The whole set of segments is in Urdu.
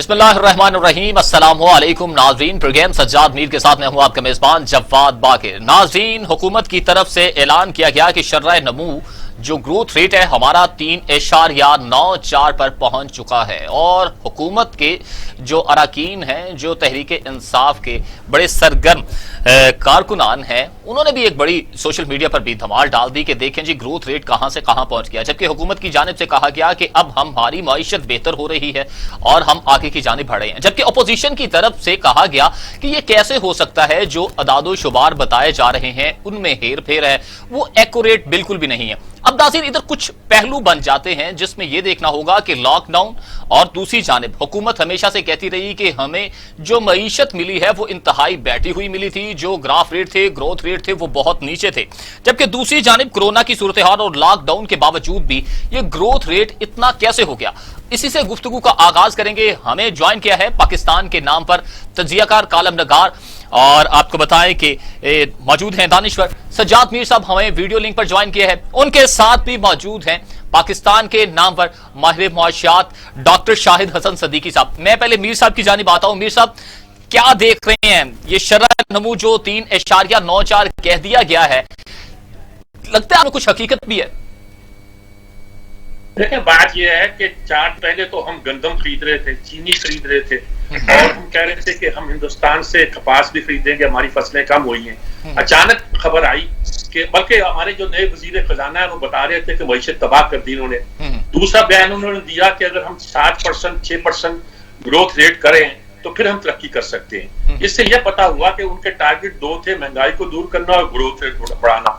بسم اللہ الرحمن الرحیم، السلام علیکم ناظرین۔ پروگرام سجاد میر کے ساتھ میں ہوں آپ کا میزبان جواد باقر۔ ناظرین، حکومت کی طرف سے اعلان کیا گیا کہ شرح نمو جو گروتھ ریٹ ہے ہمارا 3.94 پر پہنچ چکا ہے، اور حکومت کے جو اراکین ہیں، جو تحریک انصاف کے بڑے سرگرم کارکنان ہیں، انہوں نے بھی ایک بڑی سوشل میڈیا پر بھی دھمال ڈال دی کہ دیکھیں جی گروتھ ریٹ کہاں سے کہاں پہنچ گیا، جبکہ حکومت کی جانب سے کہا گیا کہ اب ہماری معیشت بہتر ہو رہی ہے اور ہم آگے کی جانب بڑھ رہے ہیں، جبکہ اپوزیشن کی طرف سے کہا گیا کہ یہ کیسے ہو سکتا ہے، جو اعداد و شمار بتائے جا رہے ہیں ان میں ہیر پھیر ہے، وہ ایکوریٹ بالکل بھی نہیں ہے۔ اب ناظرین، ادھر کچھ پہلو بن جاتے ہیں جس میں یہ دیکھنا ہوگا کہ لاک ڈاؤن اور دوسری جانب حکومت ہمیشہ سے کہتی رہی کہ ہمیں جو معیشت ملی ہے وہ انتہائی بیٹھی ہوئی ملی تھی، جو گراف ریٹ تھے، گروتھ ریٹ تھے، وہ بہت نیچے تھے، جبکہ دوسری جانب کورونا کی صورتحال اور لاک ڈاؤن کے باوجود بھی یہ گروتھ ریٹ اتنا کیسے ہو گیا، اسی سے گفتگو کا آغاز کریں گے۔ ہمیں جوائن کیا ہے پاکستان کے نام پر تجزیہ کار، کالم نگار، اور آپ کو بتائیں کہ موجود ہیں دانشور سجاد میر صاحب، ہمیں ویڈیو لنک پر جوائن کیا ہے، ان کے ساتھ بھی موجود ہیں پاکستان کے نام پر ماہر معاشیات ڈاکٹر شاہد حسن صدیقی صاحب۔ میں پہلے میر صاحب کی جانب آتا ہوں۔ میر صاحب، کیا دیکھ رہے ہیں یہ شرح نمو جو 3.94 کہہ دیا گیا ہے، لگتا ہے ہمیں کچھ حقیقت بھی ہے؟ دیکھیں، بات یہ ہے کہ چارٹ پہلے تو ہم گندم خرید رہے تھے، چینی خرید رہے تھے، اور ہم کہہ رہے تھے کہ ہم ہندوستان سے کپاس بھی خریدیں گے، ہماری فصلیں کم ہوئی ہیں۔ اچانک خبر آئی کہ بلکہ ہمارے جو نئے وزیر خزانہ ہیں وہ بتا رہے تھے کہ معیشت تباہ کر دی انہوں نے۔ دوسرا بیان انہوں نے دیا کہ اگر ہم 7%، 6% گروتھ ریٹ کریں تو پھر ہم ترقی کر سکتے ہیں۔ اس سے یہ پتا ہوا کہ ان کے ٹارگٹ دو تھے، مہنگائی کو دور کرنا اور گروتھ ریٹ بڑھانا۔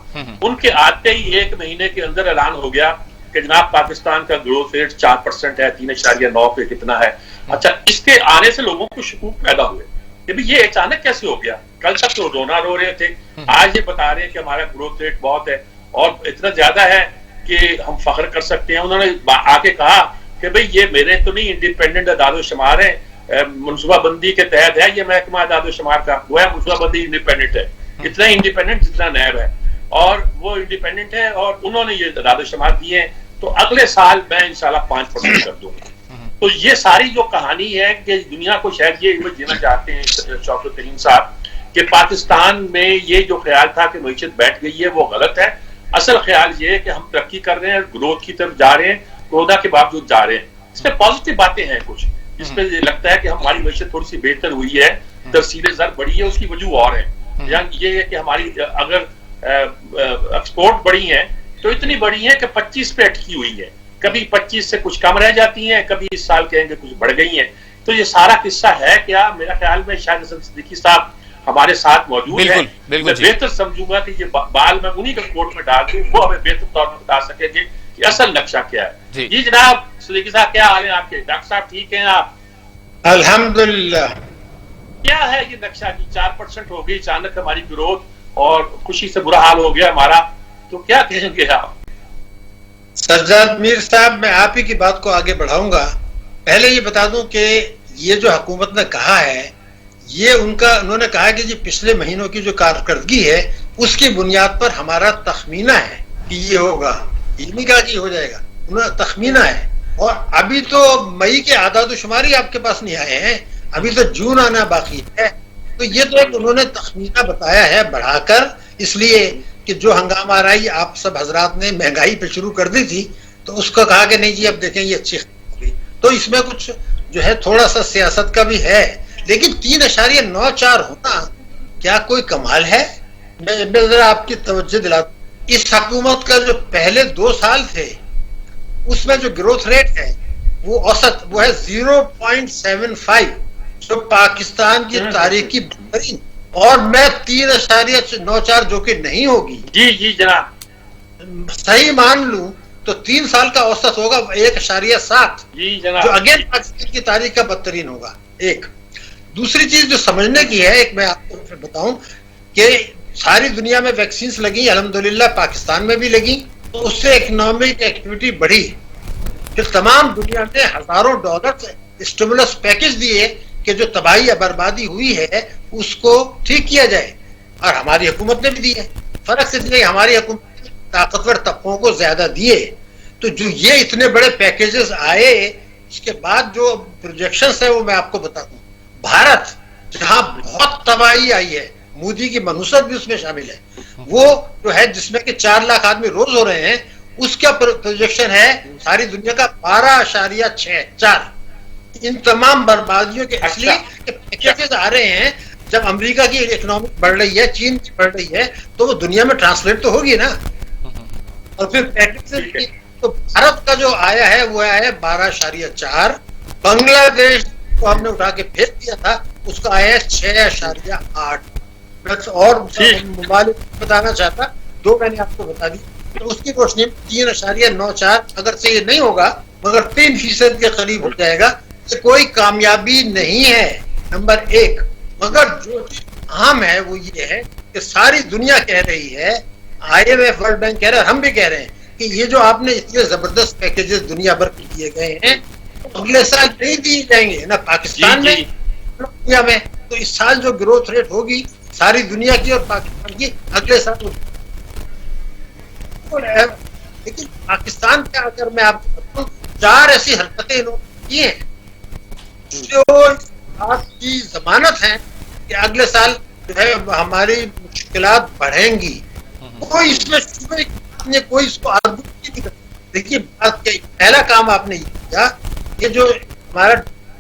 ان کے آتے ہی ایک مہینے کے اندر اعلان ہو گیا کہ جناب پاکستان کا گروتھ ریٹ 4% ہے، 3.9 پہ کتنا ہے۔ اچھا، اس کے آنے سے لوگوں کو شکوک پیدا ہوئے کہ یہ اچانک کیسے ہو گیا، کل تک تو رونا رو رہے تھے، آج یہ بتا رہے ہیں کہ ہمارا گروتھ ریٹ بہت ہے اور اتنا زیادہ ہے کہ ہم فخر کر سکتے ہیں۔ انہوں نے آ کے کہا کہ بھئی یہ میرے تو نہیں انڈیپینڈنٹ اعداد و شمار ہیں، منصوبہ بندی کے تحت ہے یہ محکمہ اعداد و شمار کا، وہ ہے منصوبہ بندی انڈیپینڈنٹ ہے، اتنا انڈیپینڈنٹ جتنا نیب ہے، اور وہ انڈیپینڈنٹ ہے اور انہوں نے یہ اعداد و شمار دیے ہیں، تو اگلے سال میں انشاءاللہ 5% کر دوں گا۔ تو یہ ساری جو کہانی ہے کہ دنیا کو شاید یہ امیج دینا چاہتے ہیں شوکت ترین صاحب کہ پاکستان میں یہ جو خیال تھا کہ معیشت بیٹھ گئی ہے وہ غلط ہے۔ اصل خیال یہ ہے کہ ہم ترقی کر رہے ہیں، گروتھ کی طرف جا رہے ہیں، کورونا کے باوجود جا رہے ہیں۔ اس میں پازیٹیو باتیں ہیں کچھ، اس پہ لگتا ہے کہ ہماری معیشت تھوڑی سی بہتر ہوئی ہے، ترسیل زر بڑھی ہے، اس کی وجوہ اور ہے۔ یہ ہے کہ ہماری اگر ایکسپورٹ بڑھی ہیں تو اتنی بڑی ہیں کہ 25 پہ اٹکی ہوئی ہے، کبھی 25 سے کچھ کم رہ جاتی ہیں، کبھی اس سال کہیں گے کچھ بڑھ گئی ہیں۔ تو یہ سارا قصہ ہے کیا؟ میرا خیال میں شاہد حسن صدیقی صاحب ہمارے ساتھ موجود ہیں، میں بہتر سمجھوں گا کہ یہ بال میں انہی کے کوٹ میں ڈال دوں، وہ ہمیں بہتر طور پر بتا سکیں گے کہ اصل نقشہ کیا ہے۔ جی جناب صدیقی صاحب، کیا حال ہیں آپ کے؟ ڈاکٹر صاحب ٹھیک ہیں آپ؟ الحمدللہ۔ کیا ہے یہ نقشہ کہ 4% ہو گئی اچانک ہماری گروتھ اور خوشی سے برا حال ہو گیا ہمارا، تو کیا کہیں گے آپ؟ سجاد میر صاحب، میں آپ ہی کی بات کو آگے بڑھاؤں گا۔ پہلے یہ بتا دوں کہ یہ جو حکومت نے کہا ہے، یہ انہوں نے کہا کہ جی پچھلے مہینوں کی جو کارکردگی ہے اس کی بنیاد پر ہمارا تخمینہ ہے کہ یہ ہوگا، یہ نہیں کہا کہ یہ ہو جائے گا، انہوں نے تخمینہ ہے۔ اور ابھی تو مئی کے اعداد و شمار ہی آپ کے پاس نہیں آئے ہیں، ابھی تو جون آنا باقی ہے۔ تو یہ تو ایک انہوں نے تخمینہ بتایا ہے بڑھا کر، اس لیے کہ جو ہنگامہ آرائی آپ سب حضرات نے مہنگائی پہ شروع کر دی تھی تو اس کو کہا کہ نہیں جی اب دیکھیں یہ اچھی ہوگی، تو اس میں کچھ جو ہے تھوڑا سا سیاست کا بھی ہے۔ لیکن 3.94 ہونا کیا کوئی کمال ہے؟ میں ذرا آپ کی توجہ دلاتا ہوں، اس حکومت کا جو پہلے 2 سال تھے اس میں جو گروتھ ریٹ ہے وہ اوسط وہ ہے 0.75، جو پاکستان کی تاریخ کی بہترین، اور میں 3.94 جو کہ نہیں ہوگی، جی جناب، صحیح مان لوں تو 3 سال کا اوسط ہوگا 1.7، جی جناب، جو اگین پاکستان کی تاریخ کا بدترین ہوگا۔ ایک دوسری چیز جو سمجھنے کی ہے، ایک میں آپ کو بتاؤں کہ ساری دنیا میں ویکسینز لگی، الحمدللہ پاکستان میں بھی لگی، تو اس سے اکنامک ایکٹیویٹی بڑھی، پھر تمام دنیا میں ہزاروں ڈالر اسٹیمولس پیکج دیے کہ جو تباہی یا بربادی ہوئی ہے اس کو ٹھیک کیا جائے، اور ہماری حکومت نے بھی دی ہے۔ فرق صرف یہ ہماری حکومت طاقتور طبقوں کو زیادہ دیے، تو جو یہ اتنے بڑے پیکیجز آئے اس کے بعد جو پروجیکشنز ہے وہ میں آپ کو بتا دوں. بھارت جہاں بہت تباہی آئی ہے, مودی کی منحوست بھی اس میں شامل ہے, وہ جو ہے جس میں کہ 4 لاکھ آدمی روز ہو رہے ہیں, اس کا پروجیکشن ہے ساری دنیا کا 12.64. ان تمام بربادیوں کے اصلی پیکیجز آ رہے ہیں. جب امریکہ کی اکنامی بڑھ رہی ہے, چین کی بڑھ رہی ہے, تو وہ دنیا میں ٹرانسلیٹ تو ہوگی نا. اور پھر پیکیجز تو بھارت کا جو آیا ہے وہ آیا ہے 12.4. بنگلہ دیش کو ہم نے اٹھا کے بھیج دیا تھا, اس کا آیا ہے 6.8. اور ممالک بتانا چاہتا, 2 میں نے آپ کو بتا دی, تو اس کی روشنی 3.94. اگر سے یہ نہیں ہوگا مگر 3% کے قریب ہو جائے گا. یہ کوئی کامیابی نہیں ہے نمبر 1. مگر جو اہم ہے وہ یہ ہے کہ ساری دنیا کہہ رہی ہے, IMF ورلڈ بینک کہہ رہا ہے, ہم بھی کہہ رہے ہیں کہ یہ جو آپ نے اتنے زبردست پیکیجز دنیا بھر کے دیے گئے ہیں اگلے سال نہیں دیے جائیں گے نہ پاکستان میں دنیا میں. تو اس سال جو گروتھ ریٹ ہوگی ساری دنیا کی اور پاکستان کی اگلے سال لیکن پاکستان کے اگر میں آپ کو بتاؤں 4 ایسی حرکتیں انہوں نے کی ہیں جو اس بات کی ضمانت ہے کہ اگلے سال جو ہے ہماری مشکلات بڑھیں گی. کوئی اس میں شبہ کوئی اس کو آرگو نہیں کرتا. دیکھیے بات کیا, پہلا کام آپ نے یہ کیا, یہ جو ہمارا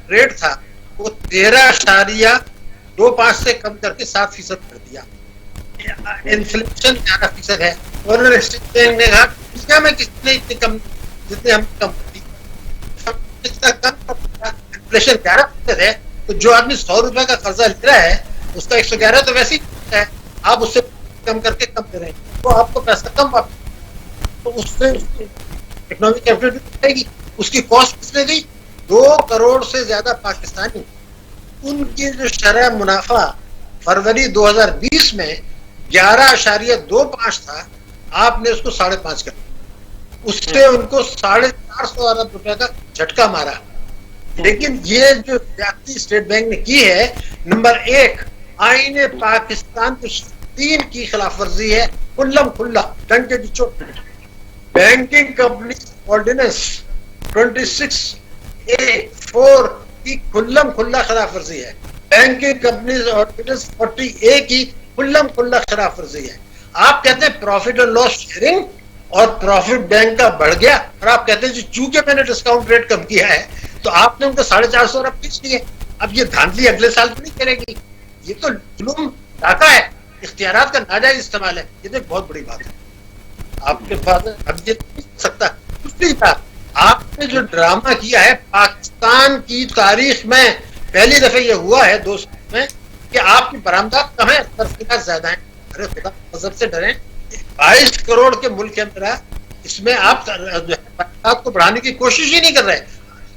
ریٹ تھا وہ 13.25 سے کم کر کے 7% کر دیا. انفلیشن 11% ہے. اور انہوں نے کہا دنیا میں کس نے اتنی کم, جتنے ہم کم کر دی, انفلیشن 11% ہے. تو جو آدمی 100 روپے کا قرضہ لے رہا ہے اس کا 111 تو ویسے ہی ہے, آپ اس سے کم کر کے کم دے رہے ہیں تو آپ کو پیسہ کم واپس, تو اس سے اکنامک ایکٹیویٹی بڑھے گی. اس کی کاسٹ کس نے گئی, 2 کروڑ سے زیادہ پاکستانی, ان کی جو شرح منافع فروری 2020 میں 11.25 تھا, آپ نے اس کو 5.5 کر دیا. اس سے ان کو 450 ارب روپے کا جھٹکا مارا. لیکن یہ جو زیادتی اسٹیٹ بینک نے کی ہے, نمبر 1 آئین پاکستان کی 3 کی خلاف ورزی ہے, کھلم کھلا ڈنڈے کی چوٹ. بینکنگ کمپنی آرڈیننس 26A(4) کی کھلم کھلا خلاف ورزی ہے. بینکنگ کمپنیز آرڈیننس 40A کی کھلم کھلا خلاف ورزی ہے. آپ کہتے ہیں پروفٹ اینڈ لاس شیئرنگ اور پروفٹ بینک کا بڑھ گیا, اور آپ کہتے ہیں چونکہ میں نے ڈسکاؤنٹ ریٹ کم کیا ہے تو آپ نے ان کو 450 ارب بیچ دیے. اب یہ دھاندلی اگلے سال تو نہیں کرے گی. یہ تو ظلم ڈاکہ ہے, اختیارات کا ناجائز استعمال ہے. یہ تو ایک بہت بڑی بات ہے آپ کے پاس. اب یہ نہیں ہو سکتا. دوسری بات, آپ نے جو ڈرامہ کیا ہے پاکستان کی تاریخ میں پہلی دفعہ یہ ہوا ہے 2 سال میں کہ آپ کی برآمدات کم ہے, ترفیلات زیادہ ہیں. ارے خدا مذہب سے ڈریں, 22 کروڑ کے ملک ہے میرا, اس میں آپ برآمدات کو بڑھانے کی کوشش ہی نہیں کر رہے.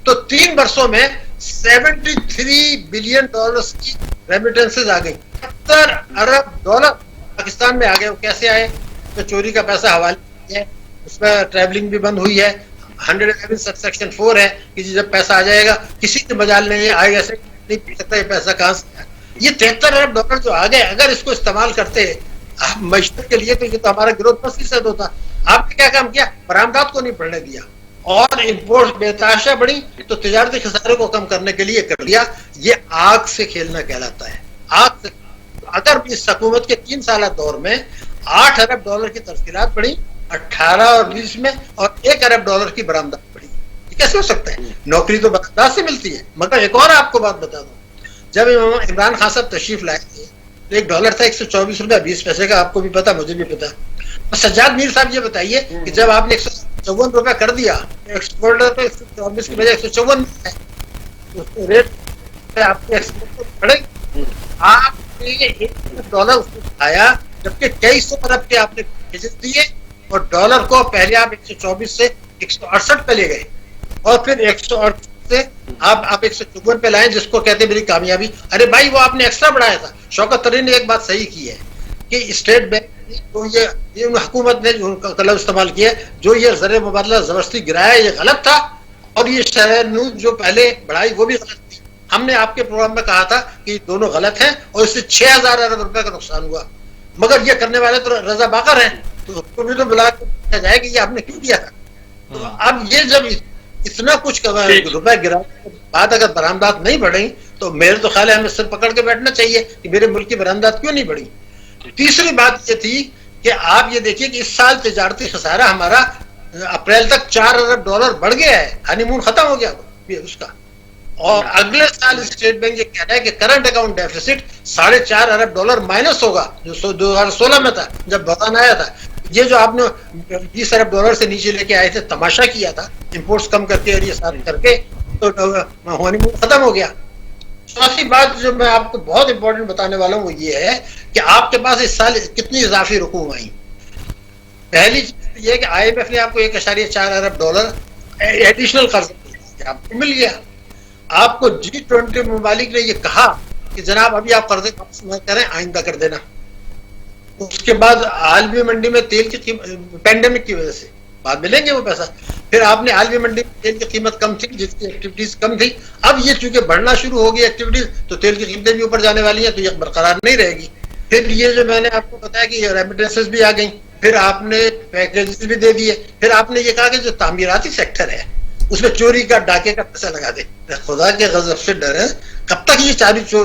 تو 3 برسوں میں $73 بلین کی ریمیٹنسز آ گئی. 70 ارب ڈالر پاکستان میں آ گئے. وہ کیسے آئے؟ تو چوری کا پیسہ حوالے ہے, اس میں ٹریولنگ بھی بند ہوئی ہے. 111 سیکشن 4 ہے کہ جب پیسہ آ جائے گا کسی کے مجال نہیں ہے, آئے گا ایسے نہیں پی سکتا. یہ پیسہ کہاں سے آیا؟ یہ 73 ارب ڈالر جو آ گئے, اگر اس کو استعمال کرتے معیشت کے لیے تو یہ تو ہمارا گروتھ 10% ہوتا. آپ نے کیا کام کیا؟ برآمدات کو نہیں بڑھنے دیا اور امپورٹ بے تحاشا بڑھی تو تجارتی خسارے کو کم کرنے کے لیے کر لیا. یہ آگ سے کھیلنا کہلاتا ہے. آگ سے. اگر اس حکومت کے 3 سالہ دور میں 8 ارب ڈالر کی ترسیلات بڑھی 18 اور 20 میں, اور 1 ارب ڈالر کی برآمدات بڑھی, یہ کیسے ہو سکتا ہے؟ نوکری تو برآمدات سے ملتی ہے. مگر ایک اور آپ کو بات بتا دوں, جب عمران خان صاحب تشریف لائے تھے تو $1 تھا 124 روپے 20 پیسے کا. آپ کو بھی پتا, مجھے بھی پتا. سجاد میر صاحب یہ بتائیے کہ جب آپ نے 154 روپے کر دیا, ایکسپورٹر تو 124 کی بجائے 154 ہے, ریٹ آپ کے ایکسپورٹ بڑھے. آپ نے $1 اس کو آیا جبکہ 200 ارب کے آپ نے بھیج دیے, اور ڈالر کو پہلے آپ 124 سے 168 پہ لے گئے, اور پھر 168 سے آپ 154 پہ لائیں, جس کو کہتے ہیں میری کامیابی. ارے بھائی وہ آپ نے ایکسٹرا بڑھایا تھا. شوکت طرین نے ایک بات صحیح کی ہے کہ اسٹیٹ بینک جو یہ حکومت نے جو لفظ استعمال کیا, جو یہ زر مبادلہ زبردستی گرایا, یہ غلط تھا. اور یہ شرح نوٹ جو پہلے بڑھائی وہ بھی غلط تھی. ہم نے آپ کے پروگرام میں کہا تھا کہ یہ دونوں غلط ہیں, اور اس سے 6000 ارب روپے کا نقصان ہوا. مگر یہ کرنے والے تو رضا باقر ہیں, تو اس کو بھی تو بلا کے جائے کہ یہ آپ نے کیوں کیا تھا. تو اب یہ جب اتنا کچھ روپے گرانے کے بعد اگر برآمدات نہیں بڑھیں تو میرے تو خیال ہے ہمیں سر پکڑ کے بیٹھنا چاہیے کہ میرے ملک کی برآمدات کیوں نہیں بڑھی. تیسری بات یہ تھی کہ آپ یہ دیکھیے کہ اس سال تجارتی خسارہ ہمارا اپریل تک $4 ارب بڑھ گیا ہے. ہانی مون ختم ہو گیا اس کا. اور اگلے سال اسٹیٹ بینک یہ کہہ رہا ہے کہ کرنٹ اکاؤنٹ ڈیفیسٹ $4.5 ارب مائنس ہوگا جو 2016 میں تھا جب بحران آیا تھا. یہ جو آپ نے $20 ارب سے نیچے لے کے آئے تھے, تماشا کیا تھا امپورٹس کم کر کے اور یہ ساتھ کر کے, تو ہانی مون ختم ہو گیا. چوتھی بات جو میں آپ کو بہت امپورٹنٹ بتانے والا ہوں وہ یہ ہے کہ آپ کے پاس اس سال کتنی اضافی رقوم آئی. پہلی چیز یہ کہ آئی ایم ایف نے آپ کو $1.4 ارب ایڈیشنل قرض آپ کو مل گیا. آپ کو G20 ممالک نے یہ کہا کہ جناب ابھی آپ قرضے واپس نہ کریں, آئندہ کر دینا. اس کے بعد عالمی منڈی میں تیل کی پینڈیمک کی وجہ سے بعد میں لیں گے وہ پیسہ. پھر آپ نے عالمی منڈی میں تیل کی قیمت کم تھی, جس کی ایکٹیویٹیز کم تھی. اب یہ چونکہ بڑھنا شروع ہوگی ایکٹیویٹیز, تو تیل کی قیمتیں بھی اوپر جانے والی ہیں, تو یہ برقرار نہیں رہے گی. پھر یہ جو میں نے آپ کو بتایا کہ یہ ریمیٹنسز بھی آ گئیں, پھر آپ نے پیکیجز بھی دے دیے, پھر آپ نے یہ کہا کہ جو تعمیراتی سیکٹر ہے اس میں چوری کا ڈاکے کا پیسہ لگا دے. خدا کے غضب سے ڈریں, کب تک یہ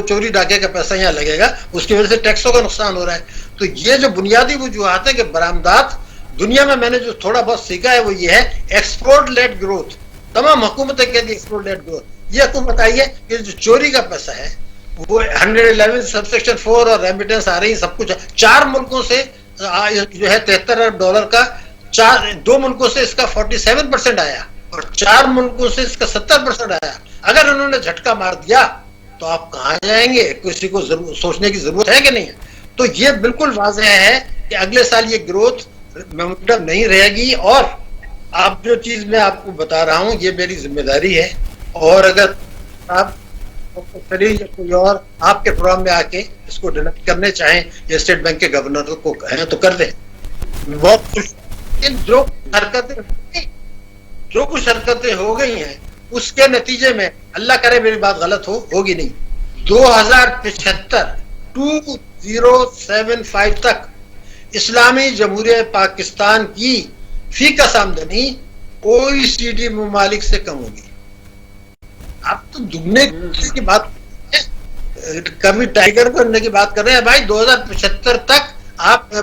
چوری ڈاکے کا پیسہ یہاں لگے گا؟ اس کی وجہ سے ٹیکسوں کا نقصان ہو رہا ہے. تو یہ جو بنیادی وجوہات ہے کہ برآمدات دنیا میں نے جو تھوڑا بہت سیکھا ہے وہ یہ ہے ایکسپورٹ لیڈ گروتھ. تمام حکومتیں کہتی ہیں ایکسپورٹ لیڈ گروتھ. یہ حکومت آئی ہے کہ جو چوری کا پیسہ ہے وہ 111 سبسیکشن 4 اور ریمیٹنس آ رہی ہے, سب کچھ 4 ملکوں سے جو ہے $73 ارب کا, 2 ملکوں سے اس کا 47% آیا اور 4 ملکوں سے اس کا 70% آیا. اگر انہوں نے جھٹکا مار دیا تو آپ کہاں جائیں گے؟ کسی کو سوچنے کی ضرورت ہے کہ نہیں ہے؟ تو یہ بالکل واضح ہے کہ اگلے سال یہ گروتھ مومنٹم نہیں رہے گی. اور آپ جو چیز میں آپ کو بتا رہا ہوں یہ میری ذمہ داری ہے, اور اگر آپ یا کوئی اور آپ کے پروگرام میں آ کے اس کو ڈیلیٹ کرنے چاہیں یا اسٹیٹ بینک کے گورنر کو کہیں تو کر دیں. بہت خوش. جو کچھ حرکتیں ہو گئی ہیں اس کے نتیجے میں اللہ کرے میری بات غلط ہوگی نہیں, 2075 2075 تک اسلامی جمہوریہ پاکستان کی فی کس آمدنی OECD ممالک سے کم ہوگی. آپ تو دگنے کی بات کبھی ٹائیگر کرنے کی بات کر رہے ہیں بھائی. 2075 تک آپ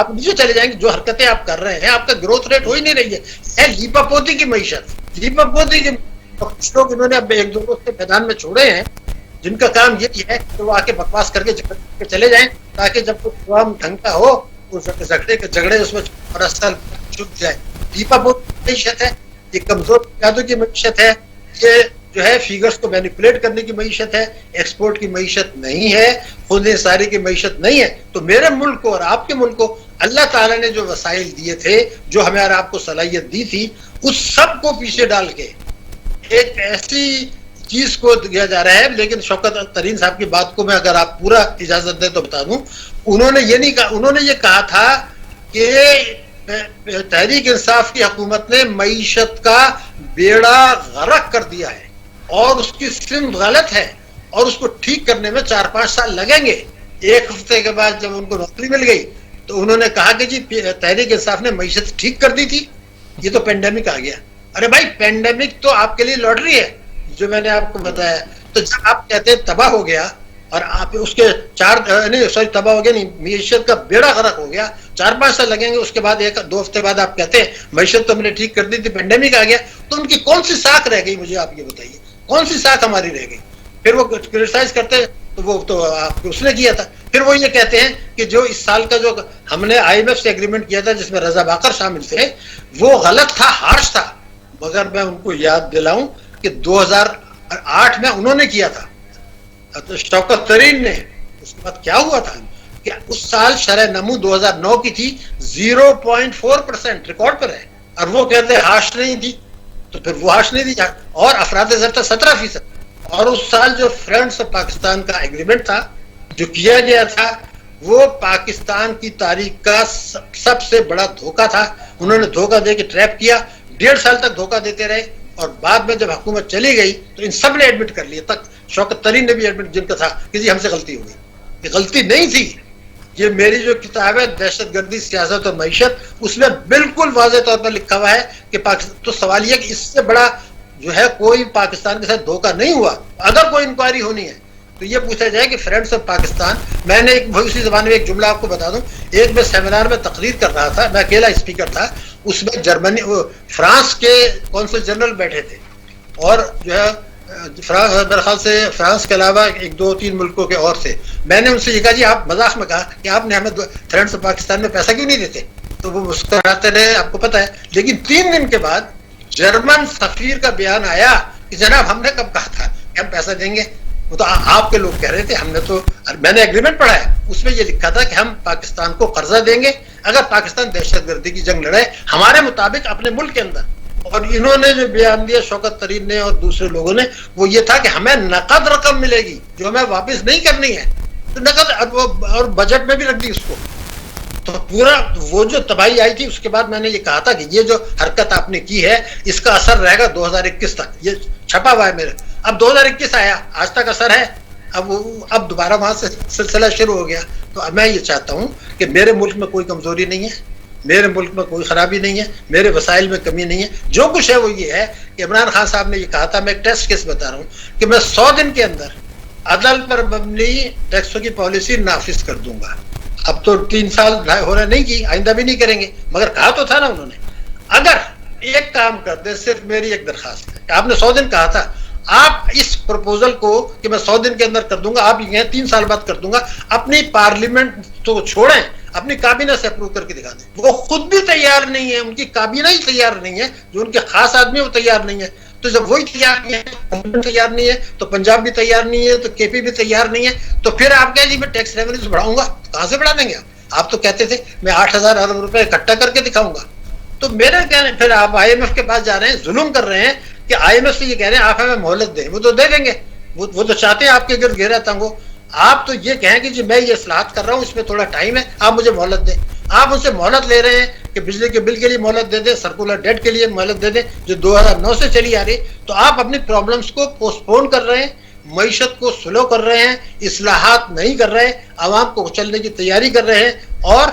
نیچے چلے جائیں گے. جو حرکتیں آپ کر رہے ہیں آپ کا گروتھ ریٹ ہو ہی نہیں رہی ہے. لیپا پوتی کی معیشت, لیپا پوتی کی کچھ لوگ انہوں نے اب 1-2 روز کے میدان میں چھوڑے ہیں جن کا کام یہ ہے کہ وہ آ کے بکواس کر کے چلے جائیں تاکہ جب کوئی پروگرام ڈھنگ کا ہو جھگڑے اس میں چھپ جائے. لیپا پوتی کی معیشت ہے, یہ کمزور بنیادوں کی معیشت ہے, یہ جو ہے فیگرز کو مینیپولیٹ کرنے کی معیشت ہے, ایکسپورٹ کی معیشت نہیں ہے, خود انحصاری کی معیشت نہیں ہے. تو میرے ملک کو اور آپ کے ملک کو اللہ تعالیٰ نے جو وسائل دیے تھے, جو ہمیں اور آپ کو صلاحیت دی تھی, اس سب کو پیچھے ڈال کے ایک ایسی چیز کو دیا جا رہا ہے. لیکن شوکت ترین صاحب کی بات کو میں اگر آپ پورا اجازت دیں تو بتا دوں, انہوں نے یہ نہیں کہا, انہوں نے یہ کہا تھا کہ تحریک انصاف کی حکومت نے معیشت کا بیڑا غرق کر دیا ہے اور اس کی سمت غلط ہے اور اس کو ٹھیک کرنے میں 4-5 سال لگیں گے. 1 ہفتے کے بعد جب ان کو نوکری مل گئی تو انہوں نے کہا کہ جی تحریک انصاف نے معیشت ٹھیک کر دی تھی, یہ تو پینڈیمک آ گیا. ارے بھائی پینڈیمک تو آپ کے لیے لاٹری ہے جو میں نے آپ کو بتایا. تو جب آپ کہتے ہیں تباہ ہو گیا اور آپ اس کے تباہ ہو گیا نہیں, معیشت کا بیڑا غرق ہو گیا, 4-5 سال لگیں گے. اس کے بعد 1-2 ہفتے بعد آپ کہتے ہیں معیشت تو ہم نے ٹھیک کر دی تھی, پینڈیمک آ گیا. تو ان کی کون سی ساکھ رہ گئی, مجھے آپ یہ بتائیے, کون سی ساکھ ہماری رہ گئی؟ پھر وہ کرٹیسائز کرتے ہیں تو وہ تو آپ اس نے کیا تھا. پھر وہ یہ کہتے ہیں کہ جو اس سال کا جو ہم نے IMF سے ایگریمنٹ کیا تھا جس میں رضا باقر شامل تھے وہ غلط تھا, ہارش تھا. مگر میں ان کو یاد دلاؤں کہ 2008 میں انہوں نے کیا تھا, شوکت ترین نے. اس کے بعد کیا ہوا تھا کہ اس سال شرح نمو 2009 کی تھی 0.4%, ریکارڈ پر ہے, اور وہ کہتے ہیں ہارش نہیں تھی. تو پھر وہ ہارش نہیں تھی, اور افراد زر تھا 17%. اور اس سال جو فرینڈس آف پاکستان کا ایگریمنٹ تھا جو کیا گیا تھا وہ پاکستان کی تاریخ کا سب سے بڑا دھوکہ تھا. انہوں نے دھوکہ دے کے ٹریپ کیا, 1.5 سال تک دھوکہ دیتے رہے, اور بعد میں جب حکومت چلی گئی تو ان سب نے ایڈمٹ کر لیا, تک شوکت ترین نے بھی ایڈمٹ, جن کا تھا کہ جی ہم سے غلطی ہو گئی. یہ غلطی نہیں تھی. یہ میری جو کتاب ہے دہشت گردی سیاست اور معیشت, اس میں بالکل واضح طور پر لکھا ہوا ہے کہ پاکستان. تو سوال یہ کہ اس سے بڑا جو ہے کوئی پاکستان کے ساتھ دھوکہ نہیں ہوا. اگر کوئی انکوائری ہونی ہے تو یہ پوچھا جائے کہ فرینڈس آف پاکستان. میں نے اسی زبان میں ایک جملہ آپ کو بتا دوں. ایک میں سیمینار میں تقریر کر رہا تھا, میں اکیلا اسپیکر تھا. اس میں جرمنی فرانس کے کونسل جنرل بیٹھے تھے اور جو ہے میرے خیال سے فرانس کے علاوہ 1-2-3 ملکوں کے اور تھے. میں نے ان سے یہ کہا جی آپ مذاق میں کہا کہ آپ نے ہمیں فرینڈس آف پاکستان میں پیسہ کیوں نہیں دیتے؟ تو وہ مسکراتے رہے, آپ کو پتہ ہے. لیکن 3 دن کے بعد جرمن سفیر کا بیان آیا کہ جناب ہم نے کب کہا تھا کہ ہم پیسہ دیں گے؟ وہ تو آپ کے لوگ کہہ رہے تھے, ہم نے تو, میں نے ایگریمنٹ پڑھا ہے, اس میں یہ لکھا تھا کہ ہم پاکستان کو قرضہ دیں گے اگر پاکستان دہشت گردی کی جنگ لڑے ہمارے مطابق اپنے ملک کے اندر. اور انہوں نے جو بیان دیا شوکت طرین نے اور دوسرے لوگوں نے, وہ یہ تھا کہ ہمیں نقد رقم ملے گی جو ہمیں واپس نہیں کرنی ہے. تو نقد, اور بجٹ میں بھی رکھ دی اس کو. تو پورا وہ جو تباہی آئی تھی, اس کے بعد میں نے یہ کہا تھا کہ یہ جو حرکت آپ نے کی ہے اس کا اثر رہے گا 2021 تک. یہ چھپا ہوا ہے میرے. اب 2021 آیا, آج تک اثر ہے. اب دوبارہ وہاں سے سلسلہ شروع ہو گیا. تو میں یہ چاہتا ہوں کہ میرے ملک میں کوئی کمزوری نہیں ہے, میرے ملک میں کوئی خرابی نہیں ہے, میرے وسائل میں کمی نہیں ہے. جو کچھ ہے وہ یہ ہے کہ عمران خان صاحب نے یہ کہا تھا, میں ایک ٹیسٹ کیس بتا رہا ہوں کہ میں 100 دن کے اندر عدل پر مبنی ٹیکسوں کی پالیسی نافذ کر دوں گا. اب تو 3 سال ہو رہے, نہیں کی, آئندہ بھی نہیں کریں گے, مگر کہا تو تھا نا انہوں نے. اگر ایک کام کر دے, صرف میری ایک درخواست ہے کہ آپ نے 100 دن کہا تھا, آپ اس پروپوزل کو کہ میں 100 دن کے اندر کر دوں گا, آپ یہ 3 سال بعد کر دوں گا, اپنی پارلیمنٹ تو چھوڑیں, اپنی کابینہ سے اپروو کر کے دکھا دیں. وہ خود بھی تیار نہیں ہے, ان کی کابینہ ہی تیار نہیں ہے, جو ان کے خاص آدمی وہ تیار نہیں ہے. تو جب وہی تیار نہیں ہے, تیار نہیں ہے, تو پنجاب بھی تیار نہیں ہے, تو کے پی بھی تیار نہیں ہے, تو پھر آپ کہہ جی میں ٹیکس ریونیوز بڑھاؤں گا. کہاں سے بڑھا دیں گے آپ تو کہتے تھے میں 8,000 ارب روپے اکٹھا کر کے دکھاؤں گا. تو میرے کہنے, پھر آپ IMF کے پاس جا رہے ہیں, ظلم کر رہے ہیں کہ IMF سے یہ کہہ رہے ہیں آپ ہمیں مہلت دیں. وہ تو دے دیں گے, وہ تو چاہتے ہیں آپ کے گرد گھیرا تنگ ہو. آپ تو یہ کہیں کہ جی میں یہ اصلاحات کر رہا ہوں, اس میں تھوڑا ٹائم ہے, آپ مجھے مہلت دیں. آپ ان سے مہلت لے رہے ہیں کہ بجلی کے بل کے لیے مہلت دے دیں, سرکولر ڈیٹ کے لیے مہلت دے دیں جو 2009 سے چلی آ رہی. تو آپ اپنی پرابلمس کو پوسٹ پون کر رہے ہیں, معیشت کو سلو کر رہے ہیں, اصلاحات نہیں کر رہے, عوام کو چلنے کی تیاری کر رہے ہیں. اور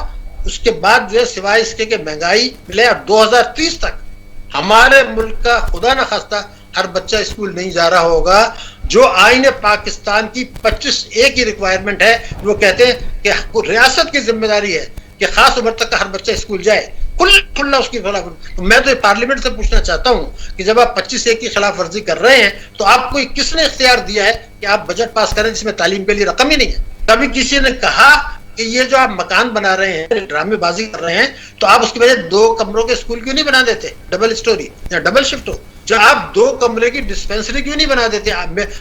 اس کے بعد جو ہے سوائے اس کے کہ مہنگائی ملے, اب 2030 تک ہمارے ملک کا خدا نہ خواستہ ہر بچہ اسکول نہیں جا رہا ہوگا. جو آئین پاکستان کی 25A کی ریکوائرمنٹ ہے, وہ کہتے ہیں کہ ریاست کی ذمہ داری ہے کہ خاص عمر تک کا ہر بچہ اسکول جائے, کھلا اس کی خلاف. میں تو پارلیمنٹ سے پوچھنا چاہتا ہوں کہ جب آپ 25A کی خلاف ورزی کر رہے ہیں تو آپ کو کس نے اختیار دیا ہے کہ آپ بجٹ پاس کریں جس میں تعلیم کے لیے رقم ہی نہیں ہے؟ کبھی کسی نے کہا کہ یہ جو آپ مکان بنا رہے ہیں, ڈرامے بازی کر رہے ہیں, تو آپ اس کی وجہ 2 کمروں کے اسکول کیوں نہیں بنا دیتے, ڈبل اسٹوری یا ڈبل شفٹ ہو؟ جو آپ 2 کمرے کی ڈسپینسری کیوں نہیں بنا دیتے؟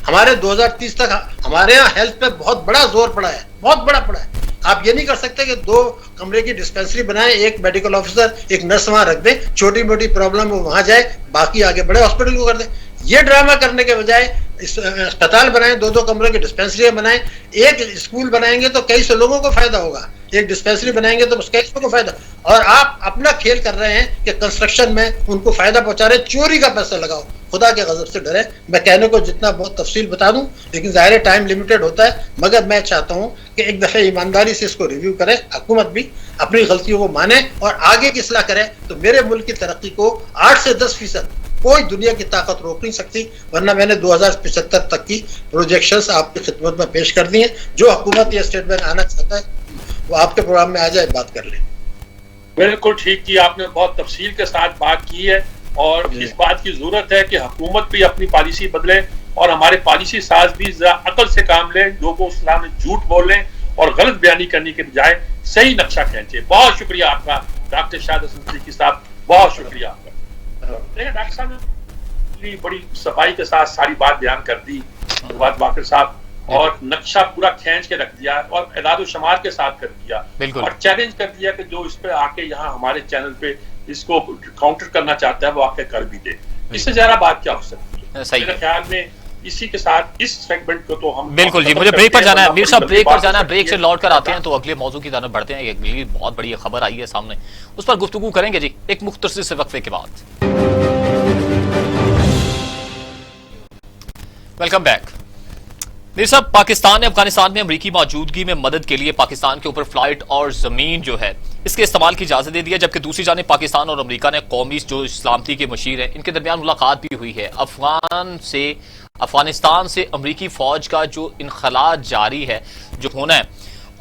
ہمارے 2030 تک ہمارے یہاں ہیلتھ پہ بہت بڑا زور پڑا ہے, بہت بڑا پڑا ہے. آپ یہ نہیں کر سکتے کہ 2 کمرے کی ڈسپینسری بنائیں, ایک میڈیکل آفیسر ایک نرس وہاں رکھ دیں, چھوٹی موٹی پرابلم وہ وہاں جائے, باقی آگے بڑے ہاسپٹل کو کر دیں. یہ ڈرامہ کرنے کے بجائے اسپتال بنائیں, 2 کمرے کی ڈسپینسری بنائیں. ایک اسکول بنائیں گے تو کئی سو لوگوں کو فائدہ ہوگا, ایک ڈسپینسری بنائیں گے تو اس کئی سو کو فائدہ. اور آپ اپنا کھیل کر رہے ہیں کہ کنسٹرکشن میں ان کو فائدہ پہنچا رہے ہیں, چوری کا پیسہ لگاؤ. خدا کے غضب سے ڈرے. میں کہنے کو جتنا بہت تفصیل بتا دوں, لیکن ظاہر ٹائم لمیٹڈ ہوتا ہے, مگر میں چاہتا ہوں کہ ایک دفعہ ایمانداری سے اس کو ریویو کرے, حکومت بھی اپنی غلطیوں کو مانے اور آگے کی اصلاح کرے. تو میرے ملک کی ترقی کو 8 سے 10% کوئی دنیا کی طاقت روک نہیں سکتی. ورنہ میں نے 2075 تک کی پروجیکشنز آپ کی خدمت میں پیش کر دی ہیں. جو حکومت یا اسٹیٹ بینک آنا چاہتا ہے وہ آپ کے پروگرام میں آ جائے, بات کر لیں. بالکل ٹھیک کی آپ نے, بہت تفصیل کے ساتھ بات کی ہے. اور اس بات کی ضرورت ہے کہ حکومت بھی اپنی پالیسی بدلے اور ہمارے پالیسی ساز بھی عقل سے کام لیں, لوگوں کے سامنے جھوٹ بولیں اور غلط بیانی کرنے کے بجائے صحیح نقشہ کھینچے. بہت شکریہ آپ کا ڈاکٹر شاہد حسن صدیقی صاحب, بہت شکریہ آپ کا. ڈاکٹر صاحب نے بڑی صفائی کے ساتھ ساری بات بیان کر دی, باقر صاحب, اور نقشہ پورا کھینچ کے رکھ دیا اور اعداد و شمار کے ساتھ کر دیا, اور چیلنج کر دیا کہ جو اس پہ آ کے یہاں ہمارے چینل پہ اس کو کاؤنٹر کرنا چاہتا ہے وہ آ کے کر بھی دے. اس سے زیادہ بات کیا ہو سکتی ہے؟ میرے خیال میں اسی کے ساتھ اس سیگمنٹ کو تو ہم بالکل جی, مجھے بریک پر جانا ہے. میر صاحب بریک پر جانا ہے, بریک سے لوٹ کر آتے ہیں تو اگلے موضوع کی طرف بڑھتے ہیں. اگلی بہت بڑی خبر آئی ہے سامنے, اس پر گفتگو کریں گے جی ایک مختصر سے وقفے کے بعد. Welcome back. میر صاحب، پاکستان نے افغانستان میں امریکی موجودگی میں مدد کے لیے پاکستان کے اوپر فلائٹ اور زمین جو ہے اس کے استعمال کی اجازت دے دیا، جبکہ دوسری جانب پاکستان اور امریکہ نے قومی جو سلامتی کے مشیر ہیں ان کے درمیان ملاقات بھی ہوئی ہے۔ افغانستان سے امریکی فوج کا جو انخلاء جاری ہے، جو ہونا ہے،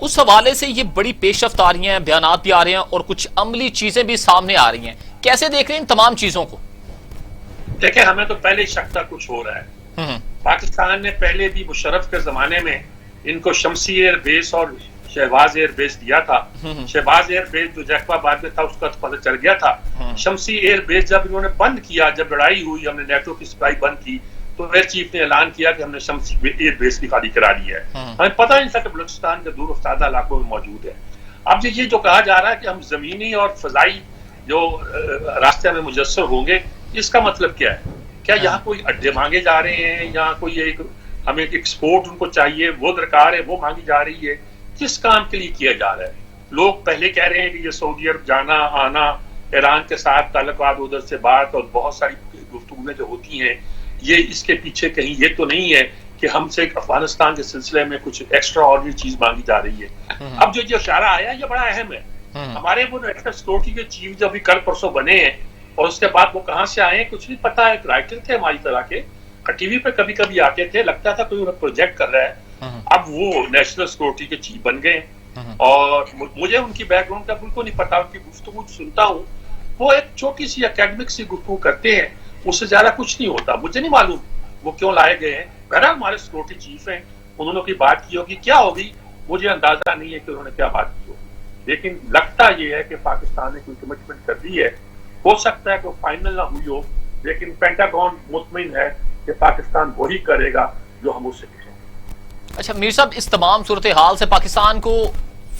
اس حوالے سے یہ بڑی پیش رفت آ رہی ہیں، بیانات بھی آ رہے ہیں اور کچھ عملی چیزیں بھی سامنے آ رہی ہیں۔ کیسے دیکھ رہے ہیں ان تمام چیزوں کو؟ دیکھیں، ہمیں تو پہلے ہی شک تھا کچھ ہو رہا ہے۔ پاکستان نے پہلے بھی مشرف کے زمانے میں ان کو شمسی ایئر بیس اور شہباز ایئر بیس دیا تھا۔ شہباز ایئر بیس جو جیکب آباد میں تھا اس کا پتہ چل گیا تھا۔ شمسی ایئر بیس جب انہوں نے بند کیا، جب لڑائی ہوئی، ہم نے نیٹو کی سپلائی بند کی، تو ایئر چیف نے اعلان کیا کہ ہم نے شمسی ایئر بیس بھی خالی کرا لی ہے۔ ہمیں پتہ نہیں تھا کہ بلوچستان کے دور افتادہ علاقوں میں موجود ہے۔ اب یہ جو کہا جا رہا ہے کہ ہم زمینی اور فضائی جو راستے میں مجسر ہوں گے، اس کا مطلب کیا ہے؟ کیا یہاں کوئی اڈے مانگے جا رہے ہیں، یہاں کوئی ایک ہمیں ایکسپورٹ ان کو چاہیے، وہ درکار ہے، وہ مانگی جا رہی ہے؟ کس کام کے لیے کیا جا رہا ہے؟ لوگ پہلے کہہ رہے ہیں کہ یہ سعودی عرب جانا آنا، ایران کے ساتھ تعلقات، ادھر سے بات اور بہت ساری گفتگویں جو ہوتی ہیں، یہ اس کے پیچھے کہیں یہ تو نہیں ہے کہ ہم سے افغانستان کے سلسلے میں کچھ ایکسٹرا آرڈنری چیز مانگی جا رہی ہے۔ اب جو اشارہ آیا یہ بڑا اہم ہے۔ ہمارے وہ نیشنل سیکورٹی کے چیف جو ابھی کل پرسوں بنے ہیں، اور اس کے بعد وہ کہاں سے آئے ہیں کچھ نہیں پتا۔ ایک رائٹر تھے ہماری طرح کے، ٹی وی پہ کبھی کبھی آتے تھے، لگتا تھا کوئی پروجیکٹ کر رہا ہے۔ اب وہ نیشنل سیکورٹی کے چیف بن گئے، اور مجھے ان کی بیک گراؤنڈ کا بالکل نہیں پتا۔ ان کی گفتگو سنتا ہوں، وہ ایک چھوٹی سی اکیڈمک سی گفتگو کرتے ہیں، اس سے زیادہ کچھ نہیں ہوتا۔ مجھے نہیں معلوم وہ کیوں لائے گئے ہیں۔ بہرحال ہمارے سیکورٹی چیف ہیں، انہوں نے کوئی بات کی ہوگی، کیا ہوگی مجھے اندازہ نہیں ہے کہ انہوں نے کیا بات کی ہوگی، لیکن لگتا یہ ہے کہ پاکستان نے کوئی کمٹمنٹ کر دی ہے۔ ہو سکتا ہے کہ وہ فائنل نہ ہوئی ہو، لیکن پینٹاگون مطمئن ہے کہ پاکستان وہی کرے گا جو ہم اس سے کہیں گے۔ اچھا میر صاحب، اس تمام صورتحال سے پاکستان کو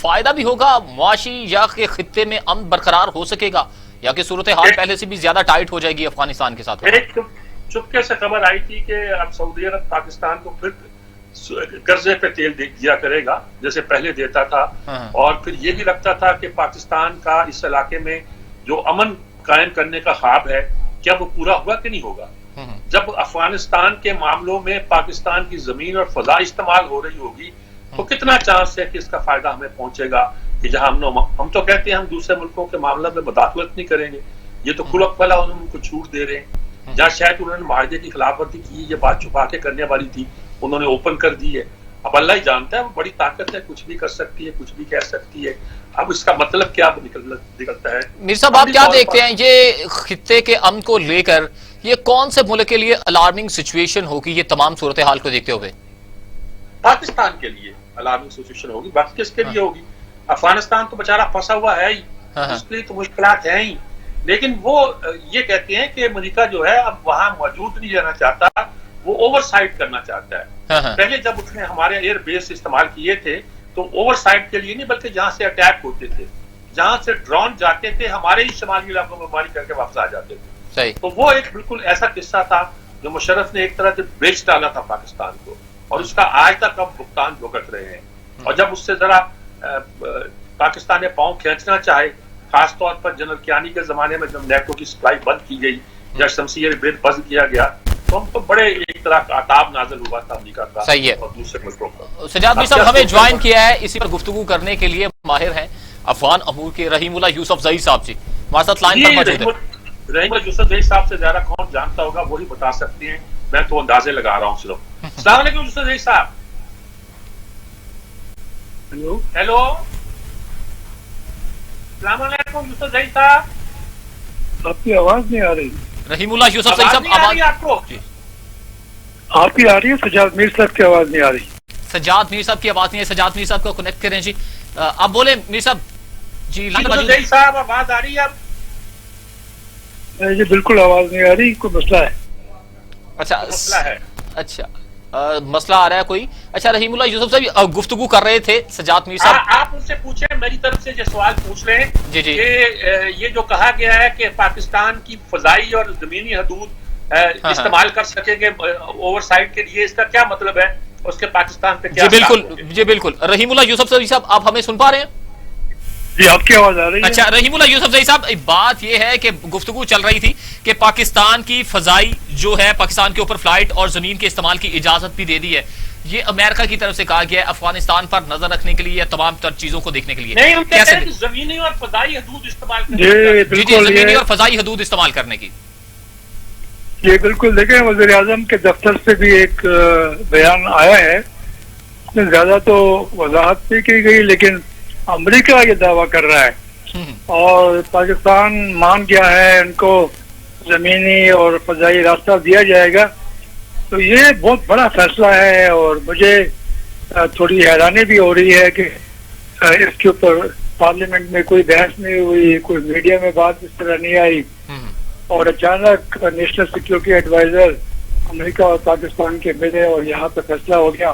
فائدہ بھی ہوگا معاشی، یا کہ خطے میں امن برقرار ہو سکے گا، یا کہ صورتحال پہلے سے بھی زیادہ ٹائٹ ہو جائے گی افغانستان کے ساتھ؟ ایک چپکے سے خبر آئی تھی کہ اب سعودی عرب پاکستان کو پھر قرضے پہ تیل دیا کرے گا جیسے پہلے دیتا تھا، اور پھر یہ بھی لگتا تھا کہ پاکستان کا اس علاقے میں جو امن قائم کرنے کا خواب ہے، کیا وہ پورا ہوا کہ نہیں ہوگا؟ جب افغانستان کے معاملوں میں پاکستان کی زمین اور فضا استعمال ہو رہی ہوگی تو کتنا چانس ہے کہ اس کا فائدہ ہمیں پہنچے گا کہ جہاں ہم تو کہتے ہیں ہم دوسرے ملکوں کے معاملہ میں مداخلت نہیں کریں گے، یہ تو کھلک پلا انہوں نے ان کو چھوٹ دے رہے ہیں۔ جہاں شاید انہوں نے معاہدے کی خلاف ورزی کی، یہ بات چھپا کے کرنے والی تھی، انہوں نے اوپن کر دی ہے۔ اب اللہ ہی جانتا ہے، وہ بڑی طاقت ہے، کچھ بھی کر سکتی ہے، کچھ بھی کہہ سکتی ہے۔ اب اس کا مطلب کیا نکلتا ہے؟ میر صاحب، آپ کیا دیکھتے ہیں یہ خطے کے امن کو لے کر یہ کون سے ملک کے لیے الارمنگ سچویشن ہوگی، یہ تمام صورتحال کو دیکھتے ہوئے؟ پاکستان کے لیے الارمنگ سچویشن ہوگی، باقی کس کے لیے ہوگی؟ افغانستان تو بیچارہ پھنسا ہوا ہے ہی، اس کے لیے تو مشکلات ہیں ہی، لیکن وہ یہ کہتے ہیں کہ امریکہ جو ہے اب وہاں موجود نہیں رہنا چاہتا، وہ اوور سائٹ کرنا چاہتا ہے۔ پہلے جب اس نے ہمارے ایئر بیس استعمال کیے تھے تو اوور سائٹ کے لیے نہیں، بلکہ جہاں سے اٹیک ہوتے تھے، جہاں سے ڈرون جاتے تھے، ہمارے ہی شمالی علاقوں میں ماری کر کے واپس آ جاتے تھے۔ تو وہ ایک بالکل ایسا قصہ تھا جو مشرف نے ایک طرح سے بیچ ڈالا تھا پاکستان کو، اور اس کا آج تک اب بھگتان بھگت رہے ہیں۔ اور جب اس سے ذرا پاکستان نے پاؤں کھینچنا چاہے، خاص طور پر جنرل کیانی کے زمانے میں جب نیٹو کی سپلائی بند کی گئی یا شمسی ایئر بیس بند کیا گیا، تو ہم تو بڑے ایک طرح کا عطاب نازل ہوا تھا امریکہ کا اور دوسرے ملکوں کا۔ سجاد بھائی صاحب ہمیں جوائن کیا ہے اسی پر گفتگو کرنے کے لیے، ماہر ہیں افغان امور کے رحیم اللہ یوسف زئی صاحب جی ہمارے ساتھ لائن پر موجود ہیں۔ رحیم اللہ یوسف زئی صاحب سے زیادہ کون جانتا ہوگا، وہی بتا سکتے ہیں، میں تو اندازے لگا رہا ہوں صرف۔ السلام علیکم یوسف زئی صاحب۔ ہیلو، السلام علیکم یوسف زئی صاحب۔ آپ کی آواز نہیں آ رہی۔ رحیم اللہ یوسف زئی صاحب آواز آپ کو آپ کی آ رہی ہے؟ سجاد میر صاحب کی آواز نہیں آ رہی۔ سجاد میر صاحب کی آواز نہیں ہے، سجاد میر صاحب کو کنیکٹ کریں جی۔ آپ بولیں میر صاحب جی۔ زئی صاحب آواز آ رہی ہے؟ جی بالکل آواز نہیں آ رہی، کوئی مسئلہ ہے؟ اچھا مسئلہ ہے، اچھا مسئلہ آ رہا ہے کوئی؟ اچھا رحیم اللہ یوسف صاحب گفتگو کر رہے تھے سجاد میر صاحب، آپ ان سے پوچھیں، میری طرف سے یہ سوال پوچھ رہے ہیں جی جی کہ یہ جو کہا گیا ہے کہ پاکستان کی فضائی اور زمینی حدود استعمال کر سکیں گے اوور سائٹ کے لیے، اس کا کیا مطلب ہے؟ اس کے پاکستان پہ کیا؟ جی بالکل، جی بالکل۔ رحیم اللہ یوسف زئی صاحب آپ ہمیں سن پا رہے ہیں؟ جی آپ کی آواز آ رہی ہے؟ اچھا رحیم اللہ یوسف زئی صاحب، بات یہ ہے کہ گفتگو چل رہی تھی کہ پاکستان کی فضائی جو ہے پاکستان کے اوپر فلائٹ اور زمین کے استعمال کی اجازت بھی دے دی ہے، یہ امریکہ کی طرف سے کہا گیا ہے افغانستان پر نظر رکھنے کے لیے، تمام تر چیزوں کو دیکھنے کے لیے. نہیں، ہم کہتے ہیں کیسے کہ زمینی اور فضائی حدود استعمال کرنے جی جی بالکل زمینی اور فضائی حدود استعمال کرنے کی. یہ بالکل دیکھیں وزیر اعظم کے دفتر سے بھی ایک بیان آیا ہے، اس میں زیادہ تو وضاحت نہیں کی گئی لیکن امریکہ یہ دعویٰ کر رہا ہے اور پاکستان مان گیا ہے ان کو زمینی اور فضائی راستہ دیا جائے گا. تو یہ بہت بڑا فیصلہ ہے اور مجھے تھوڑی حیرانی بھی ہو رہی ہے کہ اس کے اوپر پارلیمنٹ میں کوئی بحث نہیں ہوئی، کوئی میڈیا میں بات اس طرح نہیں آئی اور اچانک نیشنل سیکیورٹی ایڈوائزر امریکہ اور پاکستان کے ملے اور یہاں پہ فیصلہ ہو گیا.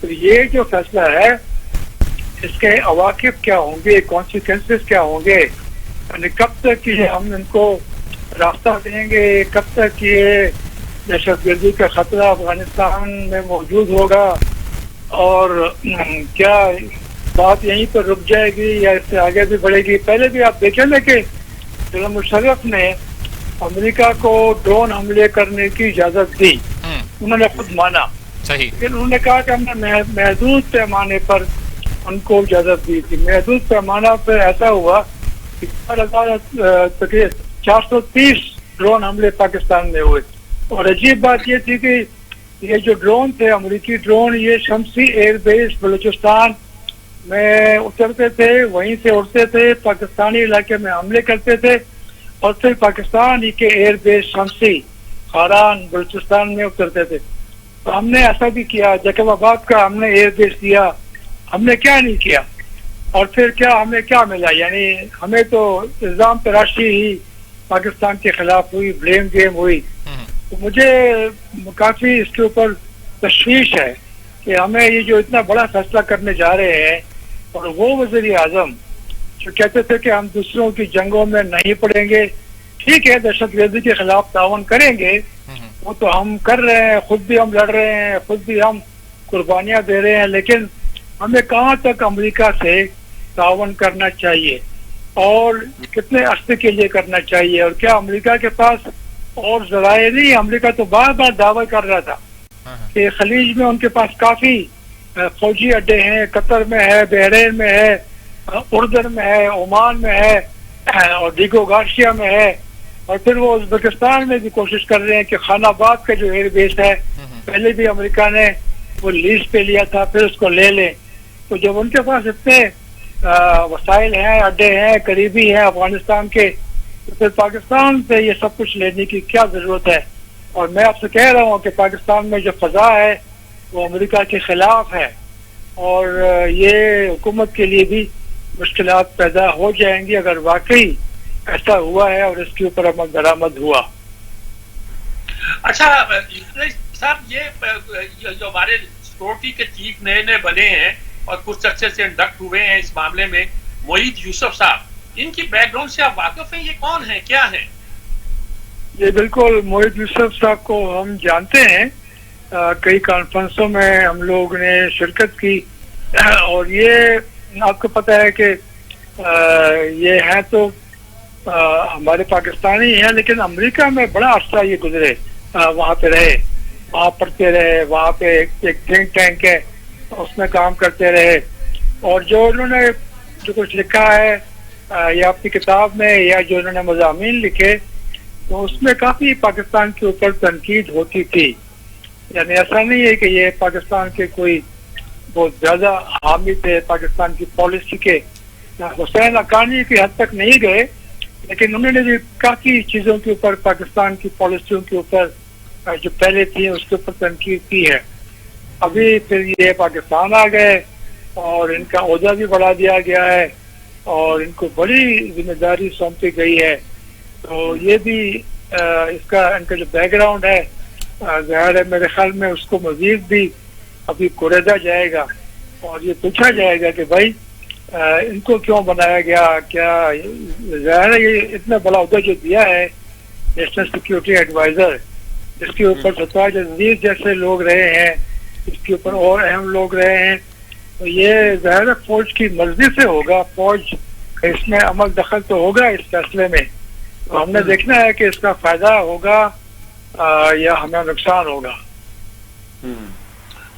تو یہ جو فیصلہ ہے اس کے عواقب کیا ہوں گے، کانسیکوینسز کیا ہوں گے، یعنی کب تک یہ ہم ان کو راستہ دیں گے، کب تک یہ دہشت گردی کا خطرہ افغانستان میں موجود ہوگا اور کیا بات یہیں پر رک جائے گی یا اس سے آگے بھی بڑھے گی. پہلے بھی آپ دیکھیں نا کہ جنرل مشرف نے امریکہ کو ڈرون حملے کرنے کی اجازت دی، انہوں نے خود مانا، لیکن انہوں نے کہا کہ ہم نے محدود پیمانے پر ان کو اجازت دی تھی. محدود پیمانہ پہ ایسا ہوا کہ 430 ڈرون حملے پاکستان میں ہوئے اور عجیب بات یہ تھی کہ یہ جو ڈرون تھے امریکی ڈرون یہ شمسی ایئر بیس بلوچستان میں اترتے تھے، وہیں سے اڑتے تھے، پاکستانی علاقے میں حملے کرتے تھے اور پھر پاکستان ہی کے ایئر بیس شمسی خاران بلوچستان میں اترتے تھے. تو ہم نے ایسا بھی کیا، جیکب آباد کا ہم نے ایئر بیس دیا، ہم نے کیا نہیں کیا اور پھر کیا ہمیں کیا ملا، یعنی ہمیں تو الزام تراشی ہی پاکستان کے خلاف ہوئی، بلیم گیم ہوئی. تو مجھے کافی اس کے اوپر تشویش ہے کہ ہمیں یہ جو اتنا بڑا فیصلہ کرنے جا رہے ہیں اور وہ وزیر اعظم جو کہتے تھے کہ ہم دوسروں کی جنگوں میں نہیں پڑیں گے، ٹھیک ہے دہشت گردی کے خلاف تعاون کریں گے، وہ تو ہم کر رہے ہیں، خود بھی ہم لڑ رہے ہیں، خود بھی ہم قربانیاں دے رہے ہیں، لیکن ہمیں کہاں تک امریکہ سے تعاون کرنا چاہیے اور کتنے عرصے کے لیے کرنا چاہیے اور کیا امریکہ کے پاس اور ذرائع نہیں. امریکہ تو بار بار دعویٰ کر رہا تھا کہ خلیج میں ان کے پاس کافی فوجی اڈے ہیں، قطر میں ہے، بحرین میں ہے، اردن میں ہے، عمان میں ہے اور ڈیگو گارشیا میں ہے اور پھر وہ ازبکستان میں بھی کوشش کر رہے ہیں کہ خان آباد کا جو ایئر بیس ہے پہلے بھی امریکہ نے وہ لیز پہ لیا تھا، پھر اس کو لے لیں. تو جب ان کے پاس اتنے وسائل ہیں، اڈے ہیں، قریبی ہیں افغانستان کے، تو پھر پاکستان سے یہ سب کچھ لینے کی کیا ضرورت ہے. اور میں آپ سے کہہ رہا ہوں کہ پاکستان میں جو فضا ہے وہ امریکہ کے خلاف ہے اور یہ حکومت کے لیے بھی مشکلات پیدا ہو جائیں گی اگر واقعی ایسا ہوا ہے اور اس کے اوپر عمل درآمد ہوا. اچھا صاحب، یہ جو ہمارے سیکورٹی کے چیف نئے نئے بنے ہیں اور کچھ عرصے سے انڈکٹ ہوئے ہیں اس معاملے میں، معید یوسف صاحب، ان کی بیک گراؤنڈ سے آپ واقف ہیں؟ یہ کون ہیں، کیا ہیں؟ یہ بالکل معید یوسف صاحب کو ہم جانتے ہیں، کئی کانفرنسوں میں ہم لوگ نے شرکت کی اور یہ آپ کو پتہ ہے کہ یہ ہیں تو ہمارے پاکستانی ہیں لیکن امریکہ میں بڑا عرصہ یہ گزرے، وہاں پہ رہے، وہاں پڑھتے رہے، وہاں پہ ایک تھنک ٹینک ہے اس میں کام کرتے رہے اور جو انہوں نے جو کچھ لکھا ہے یا اپنی کتاب میں یا جو انہوں نے مضامین لکھے تو اس میں کافی پاکستان کے اوپر تنقید ہوتی تھی. یعنی ایسا نہیں ہے کہ یہ پاکستان کے کوئی بہت زیادہ حامی تھے پاکستان کی پالیسی کے، حسین حقانی کی حد تک نہیں گئے لیکن انہوں نے بھی کافی چیزوں کے اوپر پاکستان کی پالیسیوں کے اوپر جو پہلے تھی اس کے اوپر تنقید کی ہے. ابھی پھر یہ پاکستان آ گئے اور ان کا عہدہ بھی بڑھا دیا گیا ہے اور ان کو بڑی ذمہ داری سونپی گئی ہے. تو یہ بھی اس کا ان کا جو بیک گراؤنڈ ہے ظاہر ہے میرے خیال میں اس کو مزید بھی ابھی کوریدا جائے گا اور یہ پوچھا جائے گا کہ بھائی ان کو کیوں بنایا گیا، کیا ظاہر ہے یہ اتنا بڑا عہدہ جو دیا ہے نیشنل سیکیورٹی ایڈوائزر جس کے اوپر ستاج عزیز جیسے لوگ رہے ہیں، اس کے اوپر اور اہم لوگ رہے ہیں، تو یہ ظاہر فوج کی مرضی سے ہوگا، فوج اس میں عمل دخل تو ہوگا اس فیصلے میں. تو ہم نے دیکھنا ہے کہ اس کا فائدہ ہوگا یا ہمیں نقصان ہوگا.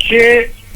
6